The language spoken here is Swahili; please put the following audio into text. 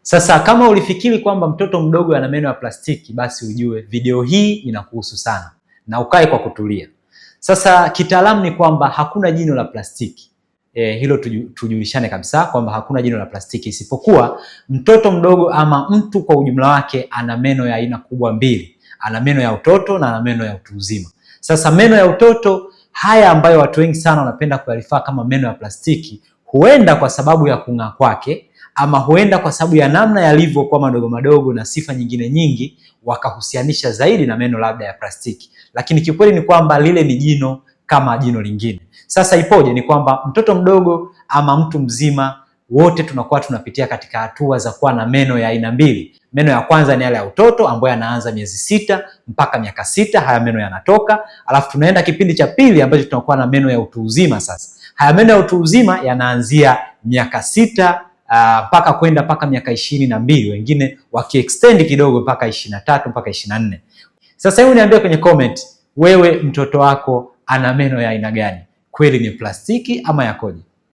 Sasa kama ulifikiri kwamba mtoto mdogo ana meno ya plastiki, basi ujue video hii inakuhusu sana na ukae kwa kutulia. Sasa kitaalamu ni kwamba hakuna jino la plastiki. Hilo tujulishane kabisa kwamba hakuna jino la plastiki, isipokuwa mtoto mdogo ama mtu kwa ujumla wake ana meno ya aina kubwa mbili. Ana meno ya utoto na ana meno ya utu uzima. Sasa meno ya utoto haya ambayo watu wengi sana wanapenda kuyarifaa kama meno ya plastiki, huenda kwa sababu ya kung'aa kwake ama huenda kwa sababu ya namna yalivyokuwa madogo madogo na sifa nyingine nyingi, wakahusianisha zaidi na meno labda ya plastiki. Lakini kiukweli ni kwamba lile ni jino kama jino lingine. Sasa ipoje? Ni kwamba mtoto mdogo ama mtu mzima wote tunakuwa tunapitia katika hatua za kuwa na meno ya aina mbili. Meno ya kwanza ni yale ya utoto ambayo yanaanza miezi 6 mpaka miaka 6, haya meno yanatoka. Alafu tunaenda kipindi cha pili ambacho tunakuwa na meno ya utu uzima. Sasa haya meno ya utu uzima yanaanzia miaka 6 mpaka kwenda mpaka miaka 22, wengine wakiextend kidogo mpaka 23 mpaka 24. Sasa hebu niambie kwenye comment, wewe mtoto wako ana meno ya aina gani? Kweli ni plastiki ama yakoje?